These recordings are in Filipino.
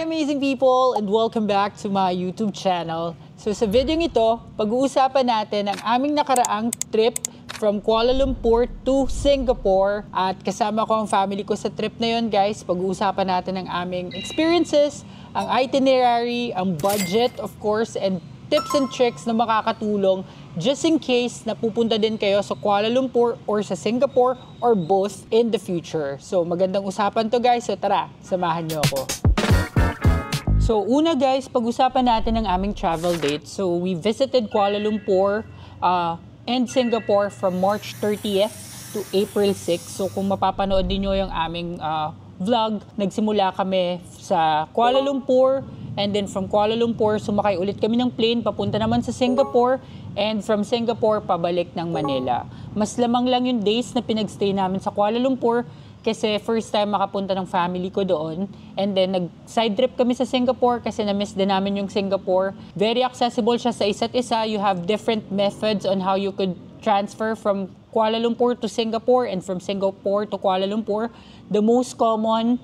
amazing people, and welcome back to my YouTube channel. So sa video ito, pag-uusapan natin ang aming nakaraang trip from Kuala Lumpur to Singapore. At kasama ko ang family ko sa trip na yon, guys. Pag-uusapan natin ang aming experiences, ang itinerary, ang budget of course, and tips and tricks na makakatulong just in case na pupunta din kayo sa Kuala Lumpur or sa Singapore or both in the future. So magandang usapan to, guys. So tara, samahan niyo ako. So una, guys, pag-usapan natin ang aming travel date. So we visited Kuala Lumpur and Singapore from March 30th to April 6. So kung mapapanood din nyo yung aming vlog, nagsimula kami sa Kuala Lumpur, and then from Kuala Lumpur, sumakay ulit kami ng plane papunta naman sa Singapore, and from Singapore, pabalik ng Manila. Mas lamang lang yung days na pinagstay namin sa Kuala Lumpur kasi first time makapunta ng family ko doon. And then nag-side trip kami sa Singapore kasi na-miss din namin yung Singapore. Very accessible siya sa isa't isa. You have different methods on how you could transfer from Kuala Lumpur to Singapore and from Singapore to Kuala Lumpur. The most common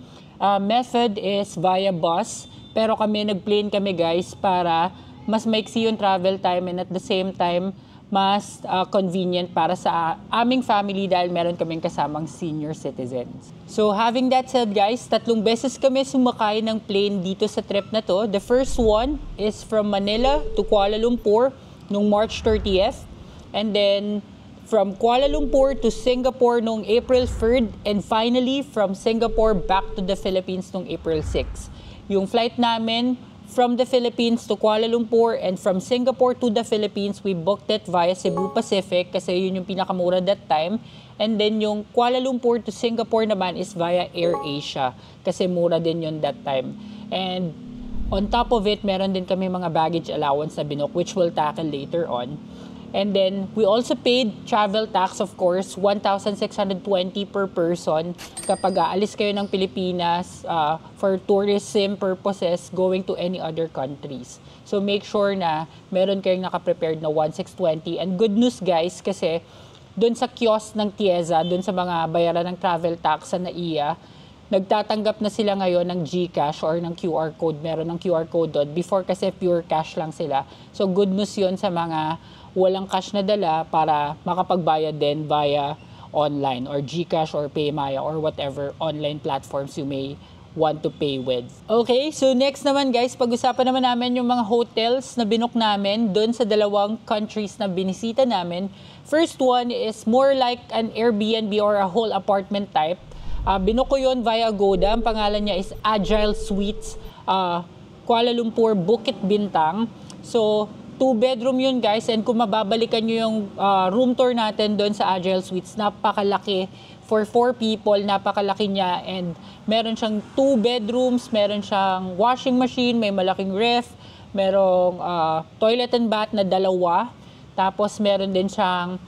method is via bus. Pero kami, nag-plane kami, guys, para mas maiksi yung travel time and at the same time, mas convenient para sa aming family dahil meron kaming kasamang senior citizens. So having that said, guys, 3 beses kami sumakay ng plane dito sa trip na to. The first one is from Manila to Kuala Lumpur noong March 30th. And then from Kuala Lumpur to Singapore noong April 3rd. And finally, from Singapore back to the Philippines noong April 6th. Yung flight namin from the Philippines to Kuala Lumpur and from Singapore to the Philippines, we booked it via Cebu Pacific kasi yun yung pinakamura that time. And then yung Kuala Lumpur to Singapore naman is via AirAsia kasi mura din yun that time. And on top of it, meron din kami mga baggage allowance na binook which we'll tackle later on. And then, we also paid travel tax, of course, 1,620 per person kapag aalis kayo ng Pilipinas for tourism purposes going to any other countries. So, make sure na meron kayong nakaprepared na 1,620. And good news, guys, kasi doon sa kiosk ng TIEZA, doon sa mga bayaran ng travel tax sa NAIA, nagtatanggap na sila ngayon ng GCash or ng QR code. Meron ng QR code doon. Before kasi pure cash lang sila. So, good news yun sa mga walang cash na dala para makapagbayad din via online or GCash or PayMaya or whatever online platforms you may want to pay with. Okay, so next naman, guys, pag-usapan naman namin yung mga hotels na binook namin doon sa 2 countries na binisita namin. First one is more like an Airbnb or a whole apartment type. Binook ko yun via Agoda. Ang pangalan niya is Agile Suites, Kuala Lumpur, Bukit Bintang. So, 2-bedroom yun, guys, and kung mababalikan nyo yung room tour natin doon sa Agile Suites, napakalaki for 4 people, napakalaki niya, and meron siyang 2 bedrooms, meron siyang washing machine, may malaking ref, merong toilet and bath na 2, tapos meron din siyang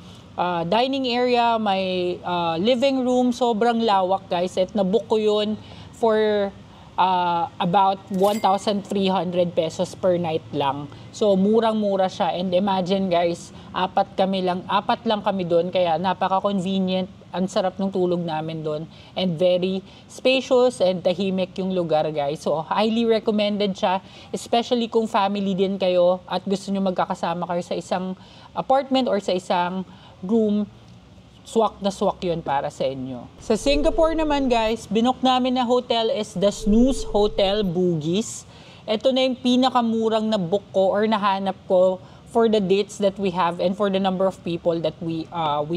dining area, may living room, sobrang lawak, guys, at nabook ko yun for about 1,300 pesos per night lang. So, murang-mura siya. And imagine, guys, 4 lang kami doon. Kaya napaka-convenient. Ang sarap ng tulog namin doon. And very spacious and tahimik yung lugar, guys. So, highly recommended siya. Especially kung family din kayo at gusto nyo magkakasama kayo sa isang apartment or sa isang room. Swak na swak yun para sa inyo. Sa Singapore naman, guys, binook namin na hotel is The Snooze Hotel Bugis. Ito na yung pinakamurang na book ko or nahanap ko for the dates that we have and for the number of people that we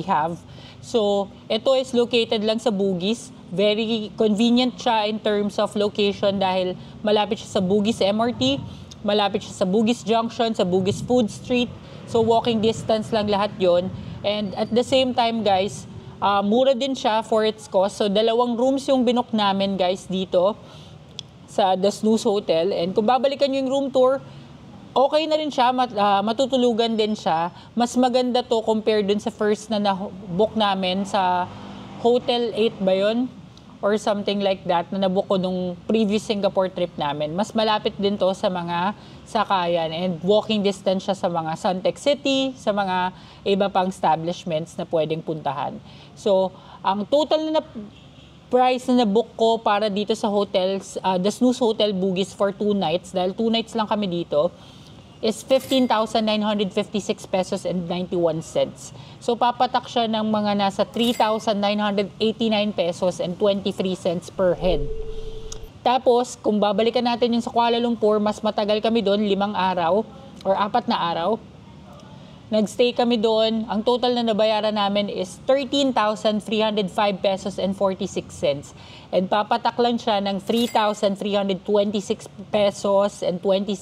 have. So, ito is located lang sa Bugis. Very convenient siya in terms of location dahil malapit siya sa Bugis MRT, malapit siya sa Bugis Junction, sa Bugis Food Street. So, walking distance lang lahat yon. And at the same time, guys, mura din siya for its cost. So, 2 rooms yung binook namin, guys, dito sa The Snooze Hotel. And kung babalikan nyo yung room tour, okay na rin siya, matutulugan din siya. Mas maganda to compare dun sa first na book namin sa Hotel 8 ba yun? Or something like that na nabook ko nung previous Singapore trip namin. Mas malapit din to sa mga sakayan and walking distance siya sa mga Suntec City, sa mga iba pang establishments na pwedeng puntahan. So, ang total na price na nabook ko para dito sa hotels, the Snooze Hotel Bugis for 2 nights, dahil 2 nights lang kami dito, is 15,956 pesos and 91 cents. So papatak siya ng mga nasa 3,989 pesos and 23 cents per head. Tapos, kung babalikan natin yung sa Kuala Lumpur, mas matagal kami doon, 5 araw or 4 na araw. Nagstay kami doon. Ang total na nabayaran namin is 13,305 pesos and 46 cents. And papatak lang siya ng 3,326 pesos and 36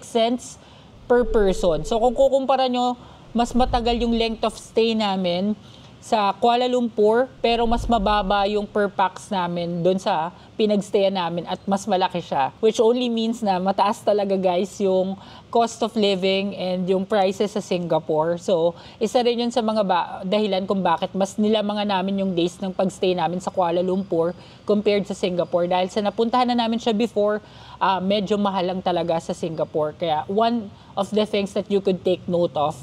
cents per person. So kung kukumpara nyo, mas matagal yung length of stay namin sa Kuala Lumpur, pero mas mababa yung per pax namin doon sa pinagstayan namin at mas malaki siya. Which only means na mataas talaga guys yung cost of living and yung prices sa Singapore. So, isa rin yun sa mga dahilan kung bakit mas nilamangan namin yung days ng pagstay namin sa Kuala Lumpur compared sa Singapore. Dahil sa napuntahan na namin siya before, medyo mahal lang talaga sa Singapore. Kaya one of the things that you could take note of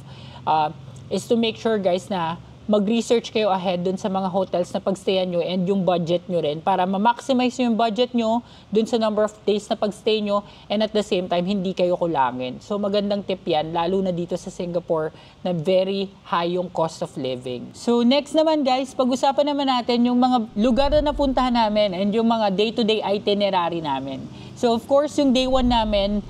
is to make sure guys na mag-research kayo ahead dun sa mga hotels na pagstayan nyo and yung budget nyo rin para ma-maximize yung budget nyo dun sa number of days na pagstay nyo and at the same time, hindi kayo kulangin. So magandang tip yan, lalo na dito sa Singapore na very high yung cost of living. So next naman guys, pag-usapan naman natin yung mga lugar na napuntahan namin and yung mga day-to-day itinerary namin. So of course, yung day 1 namin,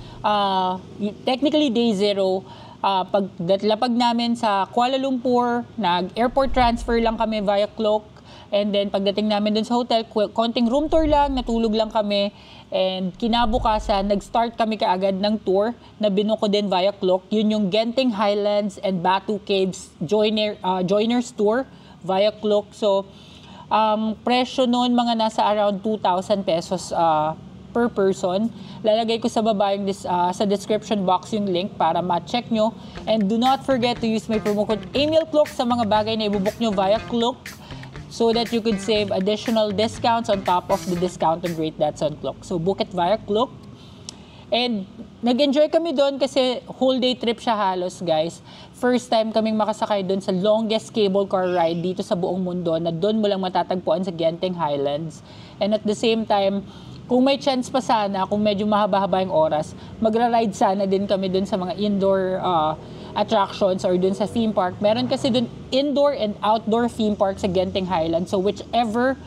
technically day 0, pagdatlapag namin sa Kuala Lumpur, nag-airport transfer lang kami via Klook. And then pagdating namin dun sa hotel, konting room tour lang, natulog lang kami. And kinabukasan, nag-start kami kaagad ng tour na binuko din via Klook. Yun yung Genting Highlands and Batu Caves Joiners Tour via Klook. So, presyo noon mga nasa around 2,000 pesos per person. Lalagay ko sa baba yung sa description box yung link para ma-check nyo. And do not forget to use my promo code EMILCLOOK sa mga bagay na ibubuk nyo via Klook so that you could save additional discounts on top of the discounted rate that's on Klook. So book it via Klook. And nag-enjoy kami doon kasi whole day trip siya halos guys. First time kaming makasakay doon sa longest cable car ride dito sa buong mundo na doon mo lang matatagpuan sa Genting Highlands. And at the same time, kung may chance pa sana, kung medyo mahaba-haba yung oras, magra-ride sana din kami dun sa mga indoor attractions or dun sa theme park. Meron kasi dun indoor and outdoor theme park sa Genting Highlands. So whichever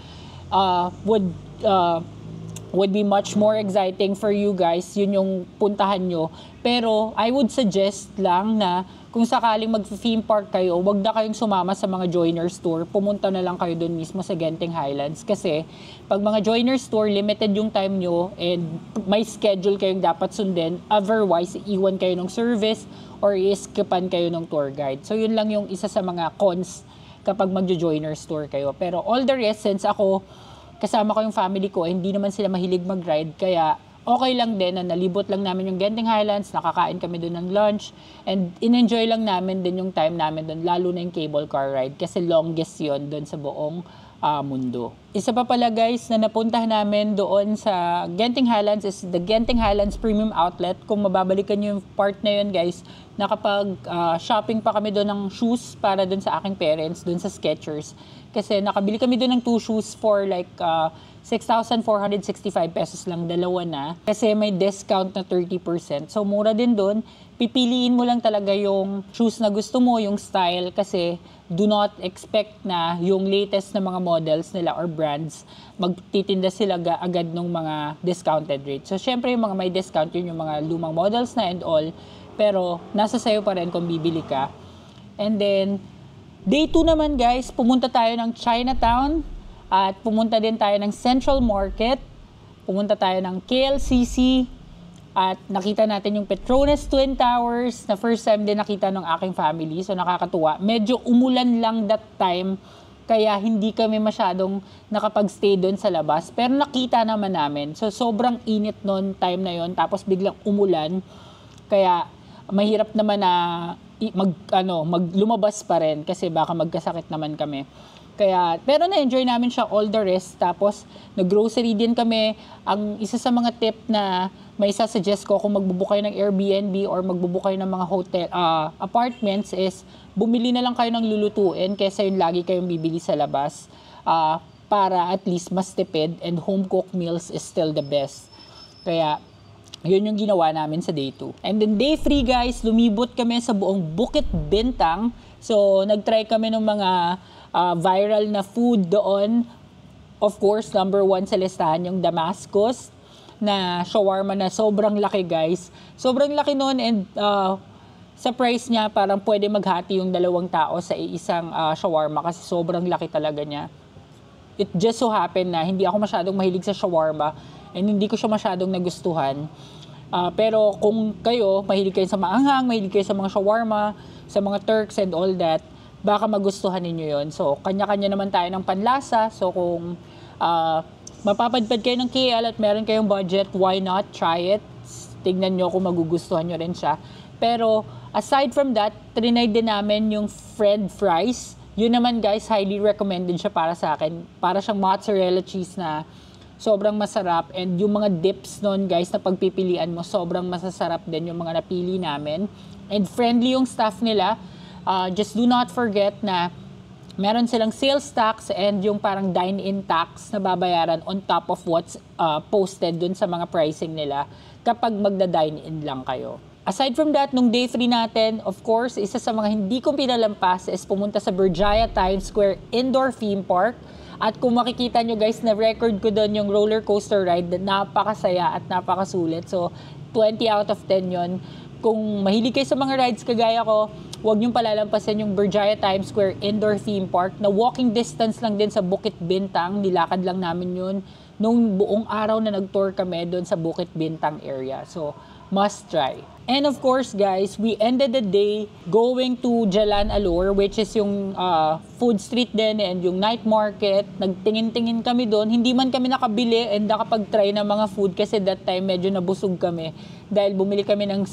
would be much more exciting for you guys, yun yung puntahan nyo. Pero I would suggest lang na kung sakaling mag-theme park kayo, wag na kayong sumama sa mga joiners tour. Pumunta na lang kayo dun mismo sa Genting Highlands. Kasi pag mga joiners tour, limited yung time nyo and may schedule kayong dapat sundin. Otherwise, iwan kayo ng service or iskipan kayo ng tour guide. So yun lang yung isa sa mga cons kapag magjo-joiners tour kayo. Pero all the rest, since ako kasama ko yung family ko, hindi naman sila mahilig mag-ride, kaya okay lang din na nalibot lang namin yung Genting Highlands, nakakain kami doon ng lunch, and in-enjoy lang namin din yung time namin doon, lalo na yung cable car ride, kasi longest yon doon sa buong mundo. Isa pa pala guys na napuntahan namin doon sa Genting Highlands is the Genting Highlands Premium Outlet. Kung mababalikan nyo yung part na yun guys, nakapag shopping pa kami doon ng shoes para doon sa aking parents, doon sa Skechers. Kasi nakabili kami doon ng 2 shoes for like 6,465 pesos lang, dalawa na. Kasi may discount na 30%. So mura din doon. Pipiliin mo lang talaga yung shoes na gusto mo, yung style, kasi do not expect na yung latest na mga models nila or brands, magtitinda sila agad ng mga discounted rates. So syempre yung mga may discount, yun yung mga lumang models na and all. Pero nasa sayo pa rin kung bibili ka. And then, day 2 naman guys, pumunta tayo ng Chinatown at pumunta din tayo ng Central Market. Pumunta tayo ng KLCC at nakita natin yung Petronas Twin Towers na first time din nakita ng aking family. So nakakatuwa. Medyo umulan lang that time kaya hindi kami masyadong nakapag-stay doon sa labas. Pero nakita naman namin. So sobrang init noon time na yon, tapos biglang umulan. Kaya mahirap naman na lumabas pa rin kasi baka magkasakit naman kami. Kaya, pero na-enjoy namin siya all the rest. Tapos, nag-grocery din kami. Ang isa sa mga tip na may suggest ko kung magbubook kayo ng Airbnb or magbubook kayo ng mga hotel, apartments is, bumili na lang kayo ng lulutuin kaysa yung lagi kayong bibili sa labas. para at least mas tipid, and home cooked meals is still the best. Kaya yun yung ginawa namin sa day 2. And then day 3 guys, lumibot kami sa buong Bukit Bintang. So nagtry kami ng mga viral na food doon. Of course, number 1 sa listahan yung Damascus na shawarma na sobrang laki guys. Sobrang laki nun, and sa price niya parang pwede maghati yung 2 tao sa isang shawarma kasi sobrang laki talaga niya. It just so happened na hindi ako masyadong mahilig sa shawarma and hindi ko siya masyadong nagustuhan. Pero kung kayo, mahilig kayo sa maanghang, mahilig kayo sa mga shawarma, sa mga Turks and all that, baka magustuhan ninyo yon. So, kanya-kanya naman tayo ng panlasa. So, kung mapapadpad kayo ng KL at meron kayong budget, why not try it? Tignan nyo kung magugustuhan nyo rin siya. Pero, aside from that, trinay din namin yung fried fries. Yun naman guys, highly recommended siya para sa akin. Para siyang mozzarella cheese na sobrang masarap, and yung mga dips nun guys na pagpipilian mo, sobrang masasarap din yung mga napili namin. And friendly yung staff nila. Just do not forget na meron silang sales tax and yung parang dine-in tax na babayaran on top of what's posted dun sa mga pricing nila kapag magda-dine-in lang kayo. Aside from that, nung day 3 natin, of course, isa sa mga hindi kong pinalampas is pumunta sa Berjaya Times Square Indoor Theme Park. At kung makikita nyo guys, na-record ko doon yung roller coaster ride na napakasaya at napakasulit. So, 20 out of 10 yon. Kung mahilig kayo sa mga rides kagaya ko, huwag nyong palalampasin yung Berjaya Times Square Indoor Theme Park na walking distance lang din sa Bukit Bintang. Nilakad lang namin yun nung buong araw na nag-tour kami doon sa Bukit Bintang area. So, must try. And of course guys, we ended the day going to Jalan Alor, which is yung food street din and yung night market. Nagtingin-tingin kami doon. Hindi man kami nakabili and nakapag-try ng mga food kasi that time medyo nabusog kami dahil bumili kami ng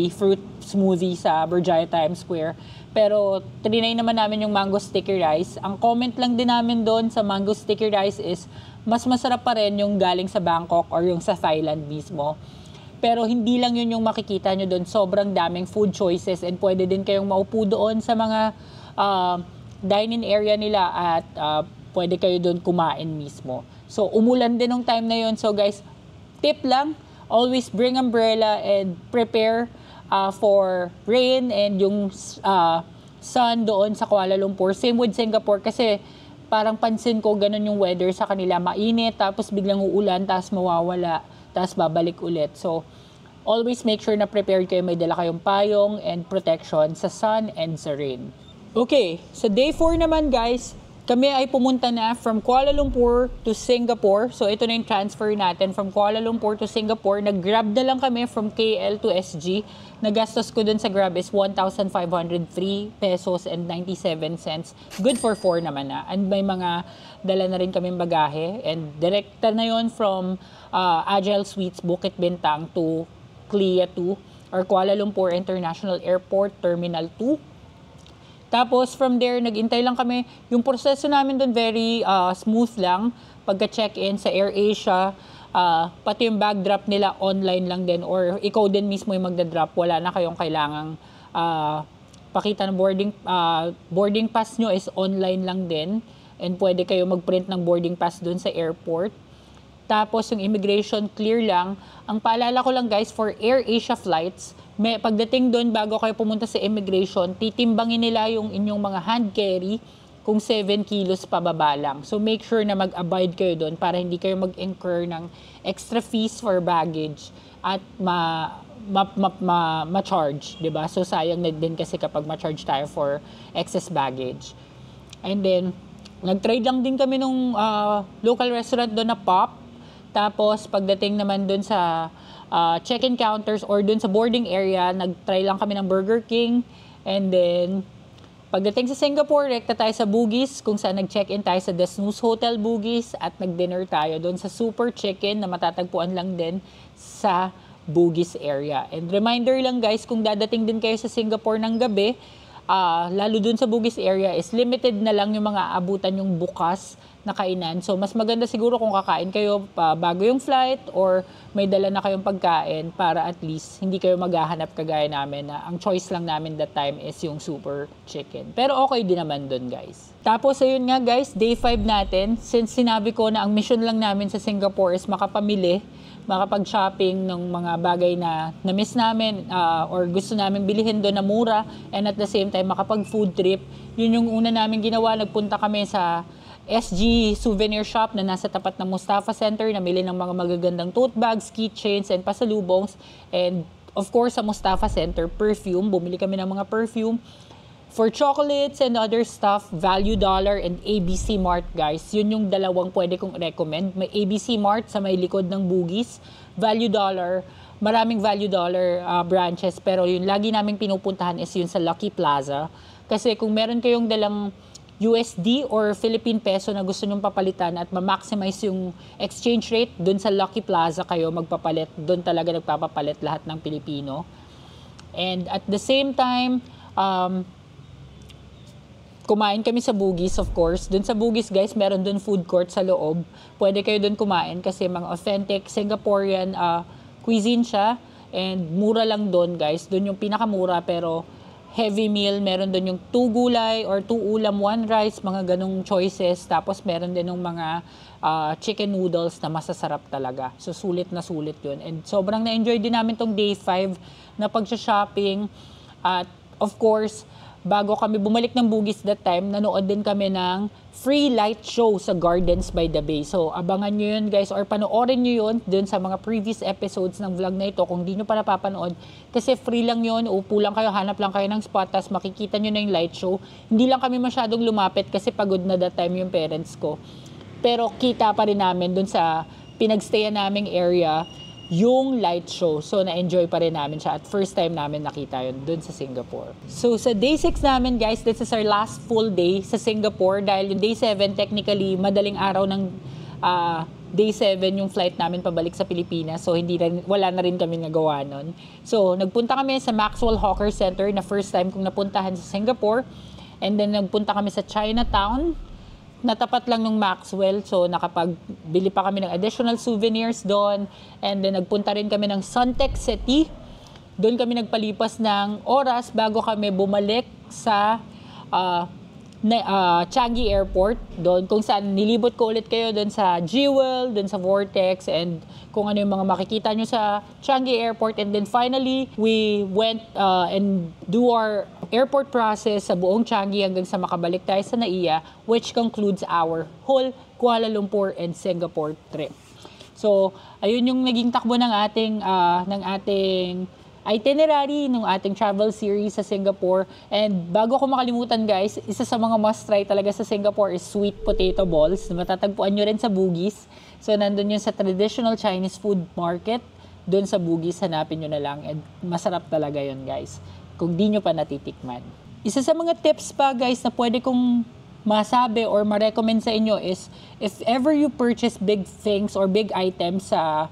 fruit smoothie sa Berjaya Times Square. Pero trinay naman namin yung mango sticky rice. Ang comment lang din namin doon sa mango sticky rice is mas masarap pa rin yung galing sa Bangkok or yung sa Thailand mismo. Pero hindi lang yun yung makikita nyo doon. Sobrang daming food choices and pwede din kayong maupo doon sa mga dine-in area nila at pwede kayo doon kumain mismo. So, umulan din nung time na yun. So, guys, tip lang, always bring umbrella and prepare for rain and yung sun doon sa Kuala Lumpur. Same with Singapore kasi parang pansin ko ganun yung weather sa kanila. Mainit, tapos biglang uulan, tapos mawawala, tapos babalik ulit. So, always make sure na prepared kayo, may dala kayong payong and protection sa sun and sa rain. Okay, so day 4 naman guys, kami ay pumunta na from Kuala Lumpur to Singapore. So, ito na yung transfer natin from Kuala Lumpur to Singapore. Nag-grab na lang kami from KL to SG. Nagastos ko dun sa Grab is 1,503 pesos and 97 cents. Good for 4 naman na. And may mga dala na rin kaming bagahe. And direkta na yon from Agile Suites, Bukit Bintang to CLIA 2 or Kuala Lumpur International Airport Terminal 2. Tapos from there, nag-intay lang kami. Yung proseso namin doon very smooth lang. Pagka-check-in sa AirAsia, pati yung bag drop nila online lang din or ikaw din mismo yung magda-drop. Wala na kayong kailangang pakita ng boarding pass nyo is online lang din. And pwede kayo mag-print ng boarding pass doon sa airport. Tapos yung immigration clear lang. Ang paalala ko lang guys, for AirAsia flights, pagdating doon bago kayo pumunta sa immigration, titimbangin nila yung inyong mga hand carry kung 7 kilos pababa lang. So make sure na mag-abide kayo doon para hindi kayo mag-incur ng extra fees for baggage at ma-charge, 'di ba? So sayang na din kasi kapag ma-charge tayo for excess baggage. And then nag-try lang din kami nung local restaurant doon na Pop. Tapos, pagdating naman dun sa check-in counters or dun sa boarding area, nag-try lang kami ng Burger King. And then, pagdating sa Singapore, rekta tayo sa Bugis, kung saan nag-check-in tayo sa The Snooze Hotel Bugis at nag-dinner tayo dun sa Super Chicken na matatagpuan lang din sa Bugis area. And reminder lang guys, kung dadating din kayo sa Singapore ng gabi, lalo dun sa Bugis area is limited na lang yung mga abutan yung bukas na kainan. So, mas maganda siguro kung kakain kayo bago yung flight or may dala na kayong pagkain para at least hindi kayo maghahanap kagaya namin na ang choice lang namin that time is yung super chicken. Pero okay din naman dun, guys. Tapos, ayun nga guys, day 5 natin. Since sinabi ko na ang mission lang namin sa Singapore is makapamili, makapag-shopping ng mga bagay na na-miss namin or gusto namin bilihin doon na mura, and at the same time makapag-food trip. Yun yung una namin ginawa. Nagpunta kami sa SG souvenir shop na nasa tapat ng Mustafa Center, namili ng mga magagandang tote bags, keychains, and pasalubongs. And of course, sa Mustafa Center, perfume. Bumili kami ng mga perfume. For chocolates and other stuff, Value Dollar and ABC Mart, guys. Yun yung dalawang pwede kong recommend. May ABC Mart sa may likod ng Bugis. Value Dollar, maraming Value Dollar branches. Pero yung lagi naming pinupuntahan is yun sa Lucky Plaza. Kasi kung meron kayong dalang USD or Philippine Peso na gusto nyong papalitan at ma-maximize yung exchange rate, dun sa Lucky Plaza kayo magpapalit. Dun talaga nagpapapalit lahat ng Pilipino. And at the same time, kumain kami sa Bugis, of course. Dun sa Bugis, guys, meron dun food court sa loob. Pwede kayo dun kumain kasi mga authentic Singaporean cuisine siya. And mura lang dun, guys. Dun yung pinakamura pero heavy meal. Meron dun yung 2 gulay or 2 ulam, 1 rice, mga ganong choices. Tapos meron din yung mga chicken noodles na masasarap talaga. So sulit na sulit yun. And sobrang na-enjoy din namin tong day 5 na pag-shopping. At of course, bago kami bumalik ng Bugis that time, nanood din kami ng free light show sa Gardens by the Bay. So, abangan nyo yun, guys, or panoorin nyo yun dun sa mga previous episodes ng vlog na ito kung di nyo pa napapanood. Kasi free lang yun, upo lang kayo, hanap lang kayo ng spot, tas makikita nyo na yung light show. Hindi lang kami masyadong lumapit kasi pagod na that time yung parents ko. Pero kita pa rin namin dun sa pinagstayan naming area yung light show. So, na-enjoy pa rin namin siya at first time namin nakita yun dun sa Singapore. So, sa day 6 namin, guys, this is our last full day sa Singapore dahil yung day 7, technically, madaling araw ng day 7 yung flight namin pabalik sa Pilipinas. So, wala na rin kami nagawa nun. So, nagpunta kami sa Maxwell Hawker Center na first time kong napuntahan sa Singapore. And then, nagpunta kami sa Chinatown. Natapat lang ng Maxwell, so nakapagbili pa kami ng additional souvenirs doon. And then nagpunta rin kami ng Suntec City. Doon kami nagpalipas ng oras bago kami bumalik sa Changi Airport. Doon kung saan nilibot ko ulit kayo doon sa Jewel, doon sa Vortex, and kung ano yung mga makikita nyo sa Changi Airport. And then finally, we went and do our airport process sa buong Changi hanggang sa makabalik tayo sa NAIA, which concludes our whole Kuala Lumpur and Singapore trip. So, ayun yung naging takbo ng ating itinerary ng ating travel series sa Singapore. And bago ko makalimutan, guys, isa sa mga must try talaga sa Singapore is sweet potato balls. Matatagpuan nyo rin sa Bugis. So, nandun yun sa traditional Chinese food market. Doon sa Bugis, hanapin nyo na lang. And masarap talaga yun, guys, kung di nyo pa natitikman. Isa sa mga tips pa, guys, na pwede kong masabi or ma-recommend sa inyo is if ever you purchase big things or big items sa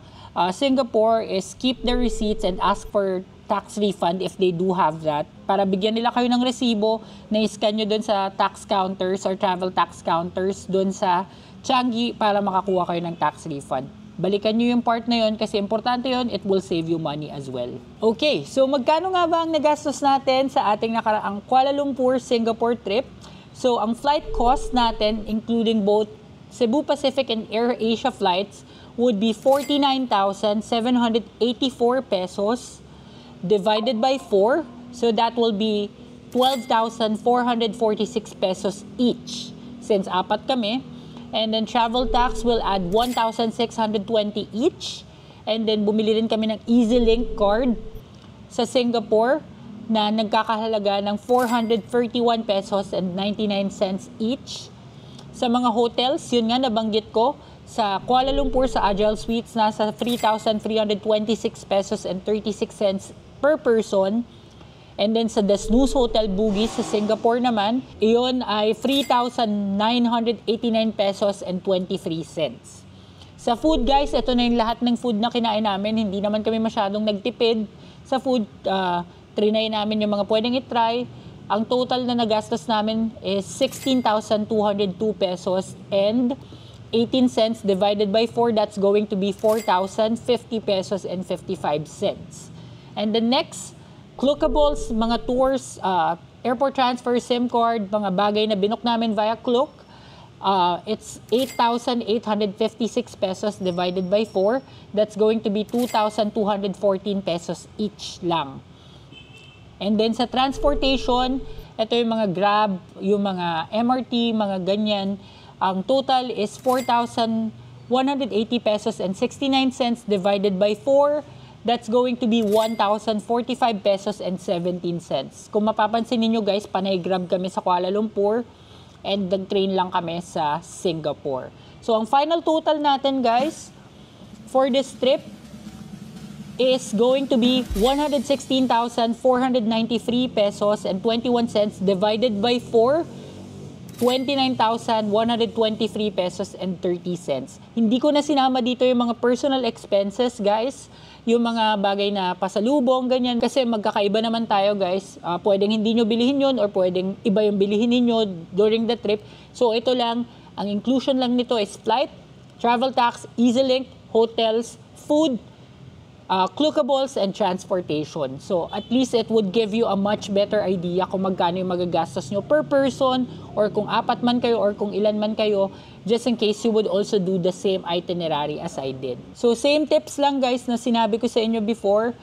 Singapore is keep the receipts and ask for tax refund if they do have that. Para bigyan nila kayo ng resibo na iscan nyo dun sa tax counters or travel tax counters dun sa Changi para makakuha kayo ng tax refund. Balikan nyo yung part na yun kasi importante yun, it will save you money as well. Okay, so magkano nga ba ang nagastos natin sa ating nakaraang Kuala Lumpur, Singapore trip? So ang flight cost natin, including both Cebu Pacific and AirAsia flights, would be 49,784 pesos divided by 4. So that will be 12,446 pesos each since apat kami. And then travel tax will add 1,620 each. And then bumili rin kami ng EasyLink card sa Singapore na nagkakahalaga ng 431 pesos and 99 cents each. Sa mga hotels, yun nga nabanggit ko, sa Kuala Lumpur sa Agile Suites, nasa 3,326 pesos and 36 cents per person. And then sa The Snooze Hotel Bugis sa Singapore naman, iyon ay 3,989 pesos and 23 cents. Sa food, guys, ito na yung lahat ng food na kinain namin. Hindi naman kami masyadong nagtipid sa food. Trinay namin yung mga pwedeng itry. ang total na nagastos namin is 16,202 pesos and 18 cents divided by 4. That's going to be 4,050 pesos and 55 cents. And the next, Clookables, mga tours, airport transfer, SIM card, mga bagay na binook namin via Klook. It's 8,856 pesos divided by 4. That's going to be 2,214 pesos each lang. And then sa transportation, ito yung mga Grab, yung mga MRT, mga ganyan. Ang total is 4,180 pesos and 69 cents divided by 4. That's going to be 1,045 pesos and 17 cents. Kung mapapansin niyo guys, panay Grab kami sa Kuala Lumpur and nag-train lang kami sa Singapore. So ang final total natin guys for this trip is going to be 116,493 pesos and 21 cents divided by 4, 29,123 pesos and 30 cents. Hindi ko na sinama dito yung mga personal expenses, guys. Yung mga bagay na pasalubong, ganyan. Kasi magkakaiba naman tayo, guys. Pwedeng hindi nyo bilihin yun or pwedeng iba yung bilihin ninyo during the trip. So ito lang, ang inclusion lang nito is flight, travel tax, EasyLink, hotels, food, Clookables, and transportation. So, at least it would give you a much better idea kung magkano yung magagastos nyo per person or kung apat man kayo or kung ilan man kayo, just in case you would also do the same itinerary as I did. So, same tips lang guys na sinabi ko sa inyo before.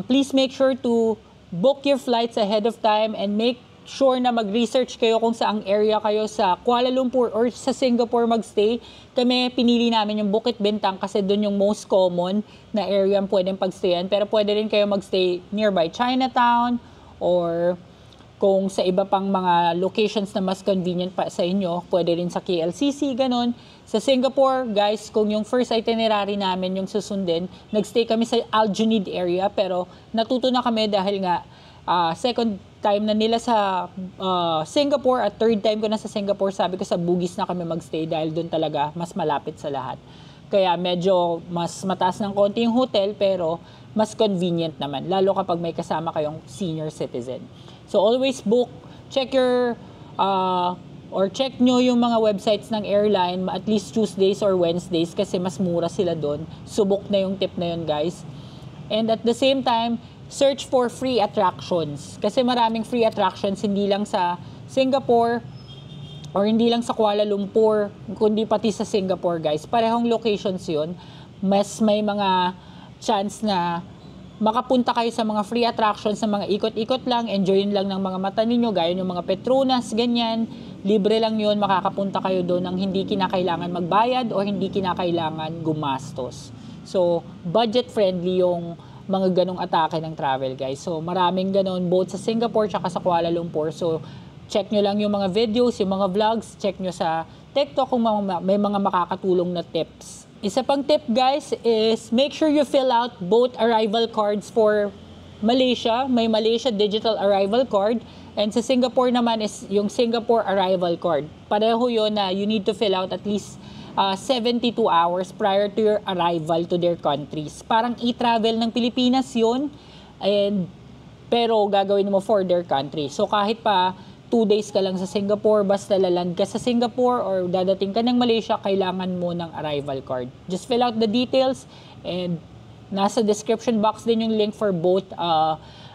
Please make sure to book your flights ahead of time and make sure na mag-research kayo kung saang area kayo sa Kuala Lumpur or sa Singapore magstay. Kami, pinili namin yung Bukit Bintang kasi doon yung most common na area ang pwedeng pagstayan. Pero pwede rin kayo magstay nearby Chinatown or kung sa iba pang mga locations na mas convenient pa sa inyo, pwede rin sa KLCC, ganun. Sa Singapore, guys, kung yung first itinerary namin yung susundin, nagstay kami sa Aljunied area pero natuto na kami dahil nga second time na nila sa Singapore at third time ko na sa Singapore, sabi ko sa Bugis na kami magstay dahil doon talaga mas malapit sa lahat. Kaya medyo mas mataas ng konti yung hotel pero mas convenient naman, lalo kapag may kasama kayong senior citizen. So always book, check your or check nyo yung mga websites ng airline, at least Tuesdays or Wednesdays kasi mas mura sila doon. Subok na yung tip na yun guys. And at the same time, search for free attractions. Kasi maraming free attractions, hindi lang sa Singapore or hindi lang sa Kuala Lumpur, kundi pati sa Singapore, guys. Parehong locations yun. Mas may mga chance na makapunta kayo sa mga free attractions, sa mga ikot-ikot lang, enjoyin lang ng mga mata ninyo, gaya ng mga Petronas, ganyan. Libre lang yun, makakapunta kayo doon ng hindi kinakailangan magbayad o hindi kinakailangan gumastos. So, budget-friendly yung mga ganong atake ng travel guys. So maraming ganon both sa Singapore tsaka sa Kuala Lumpur. So check nyo lang yung mga videos, yung mga vlogs, check nyo sa TikTok kung may mga makakatulong na tips. Isa pang tip guys is make sure you fill out both arrival cards for Malaysia. May Malaysia Digital Arrival Card and sa Singapore naman is yung Singapore Arrival Card. Pareho yun na you need to fill out at least 72 hours prior to your arrival to their countries. Parang e-travel ng Pilipinas yun, pero gagawin mo for their country. So kahit pa 2 days ka lang sa Singapore, basta laland ka sa Singapore or dadating ka ng Malaysia, kailangan mo ng arrival card. Just fill out the details and nasa description box din yung link for both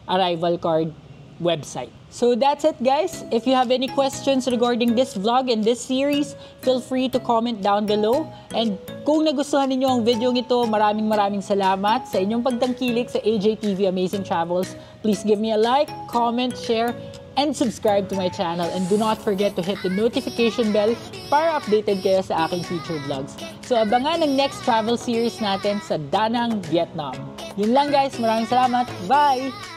arrival card website. So that's it guys. If you have any questions regarding this vlog and this series, feel free to comment down below. And kung nagustuhan niyo ang video ito, maraming salamat sa inyong pagtangkilik sa AJTV Amazing Travels. Please give me a like, comment, share, and subscribe to my channel. And do not forget to hit the notification bell para updated kayo sa aking future vlogs. So abangan ang next travel series natin sa Da Nang, Vietnam. Yun lang guys. Maraming salamat. Bye!